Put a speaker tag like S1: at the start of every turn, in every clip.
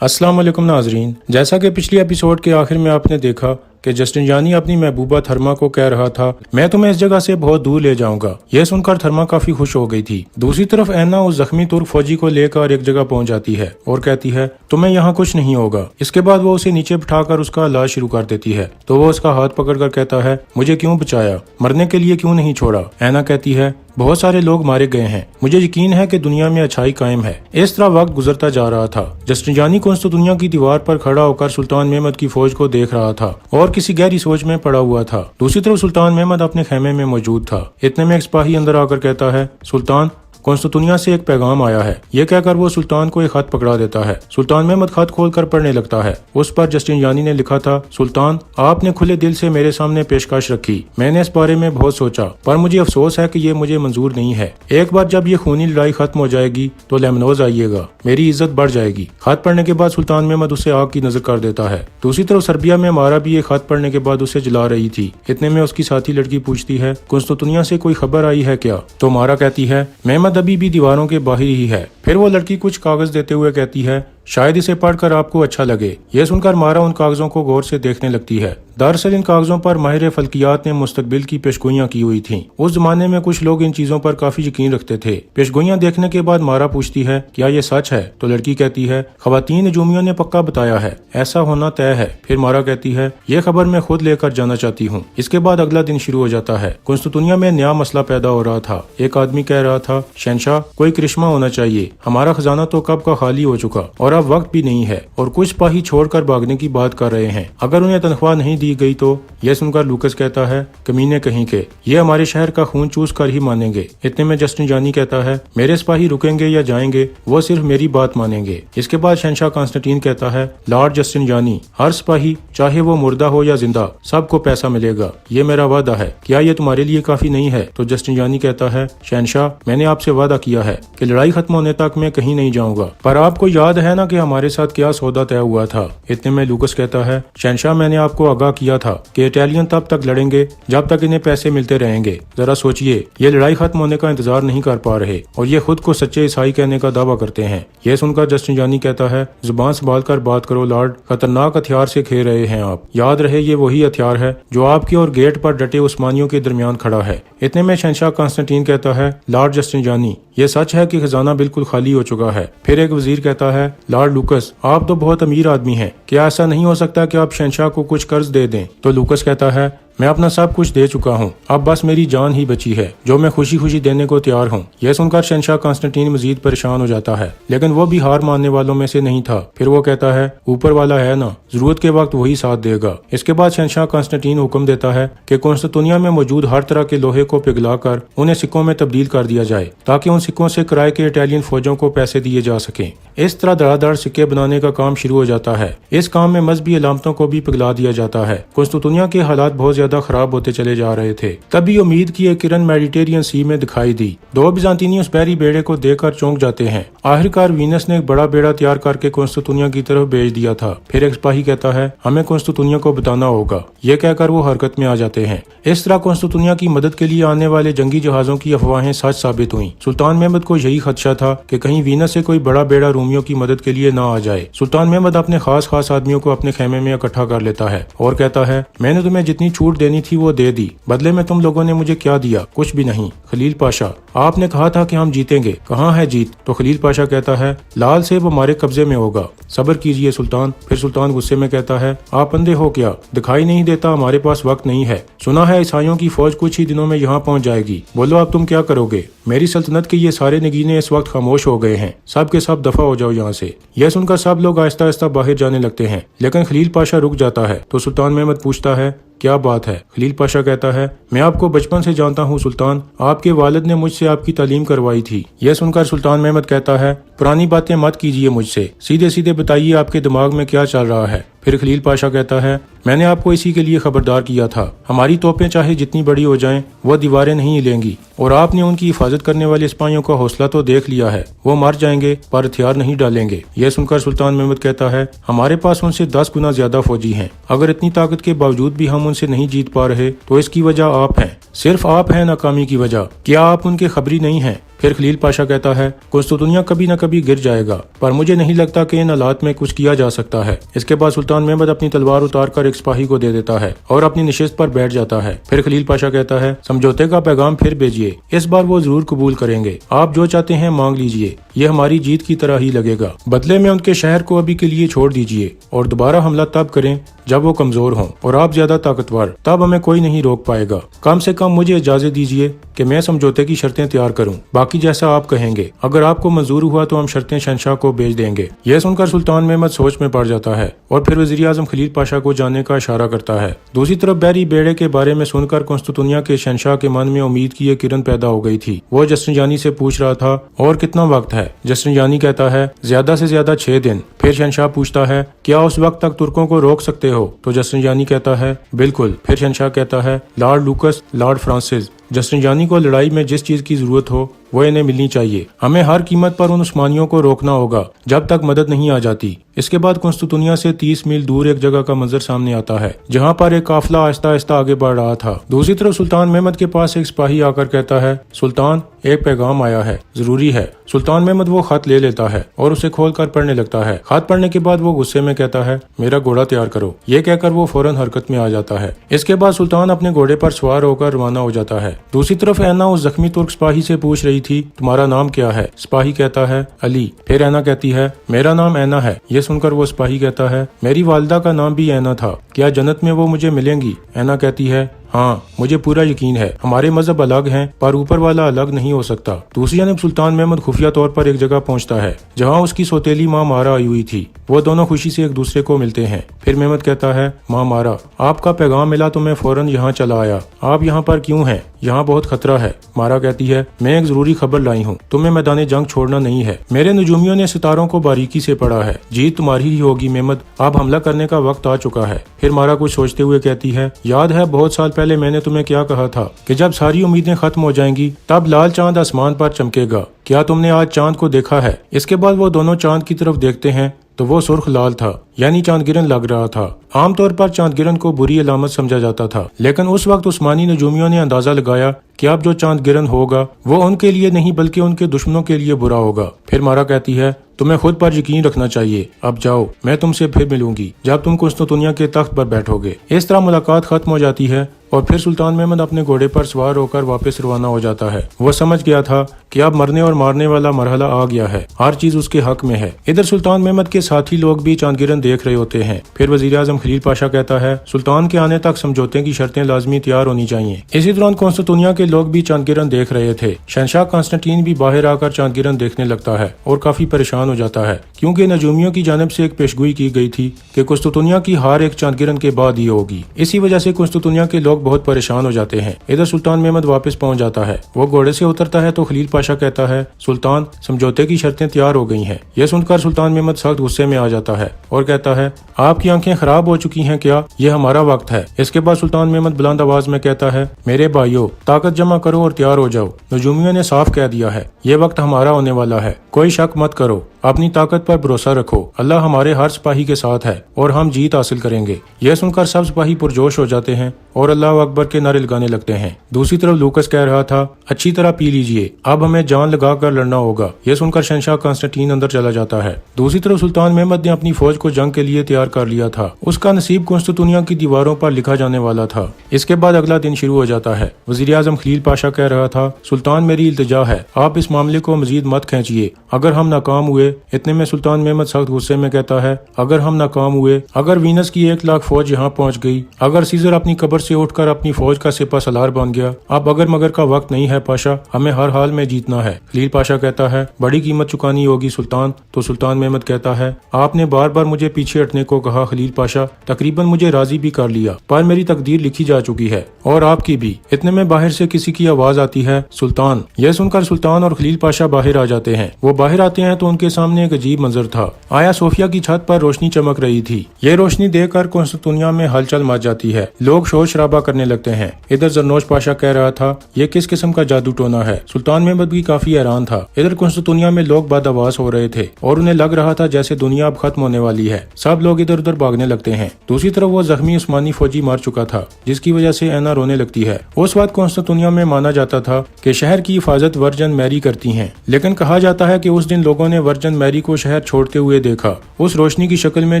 S1: अस्सलाम वालेकुम नाजरीन। जैसा कि पिछली एपिसोड के आखिर में आपने देखा कि जस्टिन जानी अपनी महबूबा थर्मा को कह रहा था, मैं तुम्हें इस जगह से बहुत दूर ले जाऊंगा। यह सुनकर थर्मा काफी खुश हो गई थी। दूसरी तरफ ऐना उस जख्मी तुर्क फौजी को लेकर एक जगह पहुंच जाती है और कहती है, तुम्हें यहाँ कुछ नहीं होगा। इसके बाद वो उसे नीचे बिठाकर उसका इलाज शुरू कर देती है तो वो उसका हाथ पकड़कर कहता है, मुझे क्यों बचाया, मरने के लिए क्यों नहीं छोड़ा। ऐना कहती है, बहुत सारे लोग मारे गए हैं, मुझे यकीन है कि दुनिया में अच्छाई कायम है। इस तरह वक्त गुजरता जा रहा था। जस्टिन जानी दुनिया की दीवार पर खड़ा होकर सुल्तान मेहमद की फौज को देख रहा था और किसी गहरी सोच में पड़ा हुआ था। दूसरी तरफ सुल्तान मेहमद अपने खेमे में मौजूद था। इतने में एक सिपाही अंदर आकर कहता है, सुल्तान, दुनिया से एक पैगाम आया है। ये कहकर वो सुल्तान को एक खत पकड़ा देता है। सुल्तान मेहमद खत खोलकर पढ़ने लगता है। उस पर जस्टिन जानी ने लिखा था, सुल्तान, आपने खुले दिल से मेरे सामने पेशकश रखी। मैंने इस बारे में बहुत सोचा, पर मुझे अफसोस है कि ये मुझे मंजूर नहीं है। एक बार जब ये खूनी लड़ाई खत्म हो जाएगी तो लेमनोज आइएगा, मेरी इज्जत बढ़ जाएगी। खत पढ़ने के बाद सुल्तान मेहमद उसे आग की नजर कर देता है। दूसरी तरफ सर्बिया में मारा भी ये खत पढ़ने के बाद उसे जला रही थी। इतने में उसकी साथी लड़की पूछती है, दुनिया से कोई खबर आई है क्या? तो मारा कहती है, मेहमद अभी भी दीवारों के बाहर ही है। फिर वो लड़की कुछ कागज देते हुए कहती है, शायद इसे पढ़कर आपको अच्छा लगे। यह सुनकर मारा उन कागजों को गौर से देखने लगती है। दरअसल इन कागजों पर माहिर फल्कियात ने मुस्तकबिल की पेशगोइयां की हुई थीं। उस जमाने में कुछ लोग इन चीजों पर काफी यकीन रखते थे। पेशगोइयां देखने के बाद मारा पूछती है, क्या ये सच है? तो लड़की कहती है, खवातीन नजूमियों ने पक्का बताया है, ऐसा होना तय है। फिर मारा कहती है, ये खबर मैं खुद लेकर जाना चाहती हूँ। इसके बाद अगला दिन शुरू हो जाता है। दुनिया में नया मसला पैदा हो रहा था। एक आदमी कह रहा था, शहंशाह, कोई करिश्मा होना चाहिए, हमारा खजाना तो कब का खाली हो चुका और अब वक्त भी नहीं है। और कुछ सिपाही छोड़कर भागने की बात कर रहे हैं, अगर उन्हें तनख्वाह नहीं दी गई तो। यह सुनकर लूकस कहता है, कमीने कहीं के, ये हमारे शहर का खून चूस कर ही मानेंगे। इतने में जस्टिन जानी कहता है, मेरे सिपाही रुकेंगे या जाएंगे, वो सिर्फ मेरी बात मानेंगे। इसके बाद शहंशाह कॉन्स्टेंटीन कहता है, लॉर्ड जस्टिन जानी, हर सिपाही चाहे वो मुर्दा हो या जिंदा, सबको पैसा मिलेगा, ये मेरा वादा है। क्या ये तुम्हारे लिए काफी नहीं है? तो जस्टिन जानी कहता है, शहंशाह, मैंने आपसे वादा किया है कि लड़ाई खत्म होने तक मैं कहीं नहीं जाऊंगा, पर आपको याद है ना कि हमारे साथ क्या सौदा तय हुआ था। इतने में लूकस कहता है, शहंशाह, मैंने आपको आगाह किया था कि इटालियन तब तक लड़ेंगे जब तक इन्हें पैसे मिलते रहेंगे। जरा सोचिए, ये लड़ाई खत्म होने का इंतजार नहीं कर पा रहे और ये खुद को सच्चे ईसाई कहने का दावा करते हैं। यह सुनकर जस्टिन जानी कहता है, जुबान संभाल कर बात करो लॉर्ड, खतरनाक हथियार से खेल रहे हैं आप। याद रहे ये वही हथियार है जो आपकी और गेट पर डटे उस्मानियों के दरमियान खड़ा है। इतने में शहंशाह कॉन्स्टेंटीन कहता है, लॉर्ड जस्टिन जानी, ये सच है कि खजाना बिल्कुल खाली हो चुका है। फिर एक वजीर कहता है, लॉर्ड लूकस, आप तो बहुत अमीर आदमी हैं, क्या ऐसा नहीं हो सकता कि आप शहंशाह को कुछ कर्ज दे दें? तो लूकस कहता है, मैं अपना सब कुछ दे चुका हूँ, अब बस मेरी जान ही बची है जो मैं खुशी खुशी देने को तैयार हूँ। यह सुनकर शहंशाह कॉन्स्टेंटीन मजीद परेशान हो जाता है, लेकिन वो भी हार मानने वालों में से नहीं था। फिर वो कहता है, ऊपर वाला है ना, जरूरत के वक्त वही साथ देगा। इसके बाद शहंशाह कॉन्स्टेंटीन हुक्म देता है कि दुनिया में मौजूद हर तरह के लोहे को पिघलाकर उन्हें सिक्कों में तब्दील कर दिया जाए ताकि उन सिक्कों से किराए के इटालियन फौजों को पैसे दिए जा सकें। इस तरह धड़ाधड़ सिक्के बनाने का काम शुरू हो जाता है। इस काम में मजहबी अलामतों को भी पिघला दिया जाता है। दुनिया के हालात बहुत ज्यादा खराब होते चले जा रहे थे। तभी उम्मीद की एक किरण मेडिटेरियन सी में दिखाई दी। दो बिजांतीनी उस बहरी बेड़े को देखकर चौंक जाते हैं। आखिरकार वीनस ने एक बड़ा बेड़ा तैयार करके दुनिया की तरफ भेज दिया था। फिर एक सिपाही कहता है, हमें दुनिया को बताना होगा। ये कहकर वो हरकत में आ जाते हैं। इस तरह दुनिया की मदद के लिए आने वाले जंगी जहाजों की अफवाहें सच साबित हुई। सुल्तान मेहमद को यही खदशा था कि कहीं वीनस से कोई बड़ा बेड़ा रोमियों की मदद के लिए न आ जाए। सुल्तान मेहमद अपने खास आदमियों को अपने खेमे में इकट्ठा कर लेता है और कहता है, मैंने तुम्हें जितनी छूट देनी थी वो दे दी, बदले में तुम लोगों ने मुझे क्या दिया? कुछ भी नहीं। खलील पाशा, आपने कहा था कि हम जीतेंगे, कहाँ है जीत? तो खलील पाशा कहता है, लाल सेब हमारे कब्जे में होगा, सब्र कीजिए सुल्तान। फिर सुल्तान गुस्से में कहता है, आप अंधे हो क्या? दिखाई नहीं देता हमारे पास वक्त नहीं है। सुना है ईसाइयों की फौज कुछ ही दिनों में यहाँ पहुँच जाएगी, बोलो अब तुम क्या करोगे? मेरी सल्तनत के ये सारे नगीने इस वक्त खामोश हो गए हैं, सब के सब दफा हो जाओ यहाँ से। यह सुनकर सब लोग आहिस्ता आहिस्ता बाहर जाने लगते हैं, लेकिन खलील पाशा रुक जाता है। तो सुल्तान मेहमद पूछता है, क्या बात है? खलील पाशा कहता है, मैं आपको बचपन से जानता हूँ सुल्तान, आपके वालिद ने मुझसे आपकी तालीम करवाई थी। यह सुनकर सुल्तान मेहमद कहता है, पुरानी बातें मत कीजिए मुझसे, सीधे सीधे बताइए आपके दिमाग में क्या चल रहा है। फिर खलील पाशा कहता है, मैंने आपको इसी के लिए खबरदार किया था, हमारी तोपें चाहे जितनी बड़ी हो जाएं, वो दीवारें नहीं हिलेंगी और आपने उनकी हिफाजत करने वाले सिपाहियों का हौसला तो देख लिया है, वो मर जाएंगे पर हथियार नहीं डालेंगे। यह सुनकर सुल्तान मेहमद कहता है, हमारे पास उनसे 10 गुना ज्यादा फौजी हैं, अगर इतनी ताकत के बावजूद भी हम उनसे नहीं जीत पा रहे तो इसकी वजह आप हैं, सिर्फ आप हैं नाकामी की वजह। क्या आप उनके खबरी नहीं हैं? फिर खलील पाशा कहता है, कुस्तुतुनिया कभी न कभी गिर जाएगा, पर मुझे नहीं लगता कि इन हालात में कुछ किया जा सकता है। इसके बाद सुल्तान मेहमद अपनी तलवार उतार कर एक सिपाही को दे देता है और अपनी निशिस्त पर बैठ जाता है। फिर खलील पाशा कहता है, समझौते का पैगाम फिर भेजिए, इस बार वो जरूर कबूल करेंगे। आप जो चाहते हैं मांग लीजिए, ये हमारी जीत की तरह ही लगेगा। बदले में उनके शहर को अभी के लिए छोड़ दीजिए और दोबारा हमला तब करें जब वो कमजोर हों और आप ज्यादा ताकतवर, तब हमें कोई नहीं रोक पाएगा। कम से कम मुझे इजाजत दीजिए कि मैं समझौते की शर्तें तैयार करूं, बाकी जैसा आप कहेंगे। अगर आपको मंजूर हुआ तो हम शर्तें शहंशाह को भेज देंगे। यह सुनकर सुल्तान मेहमद सोच में पड़ जाता है और फिर वजीर आजम खलील पाशा को जाने का इशारा करता है। दूसरी तरफ बैरी बेड़े के बारे में सुनकर कुस्तुतुनिया के शहंशाह के मन में उम्मीद की एक किरण पैदा हो गई थी। वो जस्टिनजानी से पूछ रहा था, और कितना वक्त है? जस्टिनजानी कहता है, ज्यादा से ज्यादा 6 दिन। फिर शहंशाह पूछता है, क्या उस वक्त तक तुर्कों को रोक सकते हो? तो जस्टिनजानी कहता है, बिल्कुल। फिर शहंशाह कहता है, लॉर्ड लूकस, लॉर्ड फ्रांसिस, जस्टिनजानी को लड़ाई में जिस चीज की जरूरत हो वो इन्हें मिलनी चाहिए। हमें हर कीमत पर उन उस्मानियों को रोकना होगा जब तक मदद नहीं आ जाती। इसके बाद कुस्तुतुनिया से 30 मील दूर एक जगह का मंजर सामने आता है जहाँ पर एक काफिला आहिस्ता आहिस्ता आगे बढ़ रहा था। दूसरी तरफ सुल्तान मेहमद के पास एक सिपाही आकर कहता है, सुल्तान, एक पैगाम आया है, जरूरी है। सुल्तान मेहमद वो खत ले लेता है और उसे खोलकर पढ़ने लगता है। खत पढ़ने के बाद वो गुस्से में कहता है, मेरा घोड़ा तैयार करो। ये कहकर वो फौरन हरकत में आ जाता है। इसके बाद सुल्तान अपने घोड़े पर सवार होकर रवाना हो जाता है। दूसरी तरफ ऐना उस जख्मी तुर्क सिपाही से पूछ रही थी, तुम्हारा नाम क्या है? सिपाही कहता है, अली। फिर ऐना कहती है, मेरा नाम ऐना है। ये सुनकर वो सिपाही कहता है, मेरी वालिदा का नाम भी ऐना था, क्या जन्नत में वो मुझे मिलेंगी? ऐना कहती है, हाँ, मुझे पूरा यकीन है। हमारे मजहब अलग हैं, पर ऊपर वाला अलग नहीं हो सकता। दूसरी जानब सुल्तान मेहमद खुफिया तौर पर एक जगह पहुंचता है जहां उसकी सौतेली माँ मारा आई हुई थी। वो दोनों खुशी से एक दूसरे को मिलते हैं। फिर मेहमद कहता है, माँ मारा, आपका पैगाम मिला तो मैं फौरन यहाँ चला आया। आप यहाँ पर क्यों हैं? यहाँ बहुत खतरा है। मारा कहती है, मैं एक जरूरी खबर लाई हूँ, तुम्हें मैदान जंग छोड़ना नहीं है। मेरे नजूमियों ने सितारों को बारीकी से पढ़ा है, जीत तुम्हारी ही होगी मेहमद, अब हमला करने का वक्त आ चुका है। फिर मारा कुछ सोचते हुए कहती है, याद है बहुत साल पहले मैंने तुम्हें क्या कहा था कि जब सारी उम्मीदें खत्म हो जाएंगी तब लाल चांद आसमान पर चमकेगा। क्या तुमने आज चांद को देखा है? इसके बाद वो दोनों चांद की तरफ देखते हैं तो वो सुर्ख लाल था, यानी चांद गिरन लग रहा था। आमतौर पर चांद गिरन को बुरी अलामत समझा जाता था, लेकिन उस वक्त उस्मानी नजूमियों ने अंदाजा लगाया कि अब जो चांद गिरन होगा वो उनके लिए नहीं बल्कि उनके दुश्मनों के लिए बुरा होगा। फिर मारा कहती है, तुम्हें खुद पर यकीन रखना चाहिए। अब जाओ, मैं तुमसे फिर मिलूंगी जब तुम कुस्तुतुनिया के तख्त पर बैठोगे। इस तरह मुलाकात खत्म हो जाती है और फिर सुल्तान मेहमद अपने घोड़े पर सवार होकर वापस रवाना हो जाता है। वो समझ गया था कि अब मरने और मारने वाला मरहला आ गया है, हर चीज उसके हक में है। इधर सुल्तान मेहमद के साथी लोग भी चांदगिरन देख रहे होते हैं। फिर वजीर आजम खलील पाशा कहता है, सुल्तान के आने तक समझौते की शर्तें लाजमी तैयार होनी चाहिए। इसी दौरान कुस्तुतुनिया के लोग भी चांदगिरन देख रहे थे। शहंशाह कांस्टेंटीन भी बाहर आकर चांदगिरन देखने लगता है और काफी परेशान हो जाता है, क्योंकि नजूमियों की जानिब से एक पेशगोई की गई थी कि कुस्तुतुनिया की हार एक चांदगिरन के बाद ही होगी। इसी वजह से कुस्तुतुनिया के लोग बहुत परेशान हो जाते हैं। इधर सुल्तान मेहमद वापस पहुंच जाता है। वो घोड़े से उतरता है तो खलील पाशा कहता है, सुल्तान, समझौते की शर्तें तैयार हो गई हैं। यह सुनकर सुल्तान मेहमद सख्त गुस्से में आ जाता है और कहता है, आपकी आंखें खराब हो चुकी हैं क्या? यह हमारा वक्त है। इसके बाद सुल्तान मेहमद बुलंद आवाज में कहता है, मेरे भाइयों, ताकत जमा करो और तैयार हो जाओ। नजूमियों ने साफ कह दिया है, ये वक्त हमारा होने वाला है। कोई शक मत करो, अपनी ताकत पर भरोसा रखो। अल्लाह हमारे हर सिपाही के साथ है और हम जीत हासिल करेंगे। यह सुनकर सब सिपाही पुरजोश हो जाते हैं और अल्लाह अकबर के नारे लगाने लगते हैं। दूसरी तरफ लूकस कह रहा था, अच्छी तरह पी लीजिए, अब हमें जान लगा कर लड़ना होगा। यह सुनकर शहंशाह कांस्टेंटीन अंदर चला जाता है। दूसरी तरफ सुल्तान मेहमद ने अपनी फौज को जंग के लिए तैयार कर लिया था। उसका नसीब कुस्तुतुनिया की दीवारों पर लिखा जाने वाला था। इसके बाद अगला दिन शुरू हो जाता है। वजीर आजम खलील पाशा कह रहा था, सुल्तान, मेरी इल्तिजा है, आप इस मामले को मजीद मत खींचिए। अगर हम नाकाम हुए। इतने में सुल्तान मेहमद सख्त गुस्से में कहता है, अगर हम नाकाम हुए, अगर वीनस की 1 लाख फौज यहाँ पहुँच गई, अगर सीजर अपनी कब्र से उठकर अपनी फौज का सिपा सलार बन गया, अब अगर मगर का वक्त नहीं है पाशा, हमें हर हाल में जीतना है। खलील पाशा कहता है, बड़ी कीमत चुकानी होगी सुल्तान। तो सुल्तान मेहमद कहता है, आपने बार बार मुझे पीछे हटने को कहा खलील पाशा, तकरीबन मुझे राजी भी कर लिया, पर मेरी तकदीर लिखी जा चुकी है और आपकी भी। इतने में बाहर से किसी की आवाज आती है, सुल्तान। यह सुनकर सुल्तान और खलील पाशा बाहर आ जाते हैं। वो बाहर आते हैं तो उनके सामने एक अजीब मंजर था। आया सोफिया की छत पर रोशनी चमक रही थी। ये रोशनी देखकर कुंस्तांतिनिया में हलचल मच जाती है। लोग शोर शराबा करने लगते हैं। इधर जरनोश पाशा कह रहा था, ये किस किस्म का जादू टोना है। सुल्तान महमद भी काफी हैरान था। इधर कुंस्तांतिनिया में लोग बदहवास हो रहे थे और उन्हें लग रहा था जैसे दुनिया अब खत्म होने वाली है। सब लोग इधर उधर भागने लगते हैं। दूसरी तरफ वो जख्मी उस्मानी फौजी मार चुका था, जिसकी वजह से ऐना रोने लगती है। उस वक्त कुंस्तांतिनिया में माना जाता था कि शहर की हिफाजत वर्जन मैरी करती हैं, लेकिन कहा जाता है कि उस दिन लोगों ने वर्जन मैरी को शहर छोड़ते हुए देखा, उस रोशनी की शक्ल में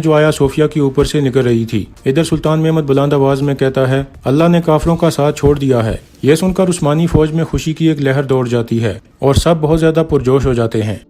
S1: जो आया सोफिया के ऊपर से निकल रही थी। इधर सुल्तान महमद बुलंद आवाज में कहता है, अल्लाह ने काफिरों का साथ छोड़ दिया है। यह सुनकर उस्मानी फौज में खुशी की एक लहर दौड़ जाती है और सब बहुत ज्यादा पुरजोश हो जाते हैं।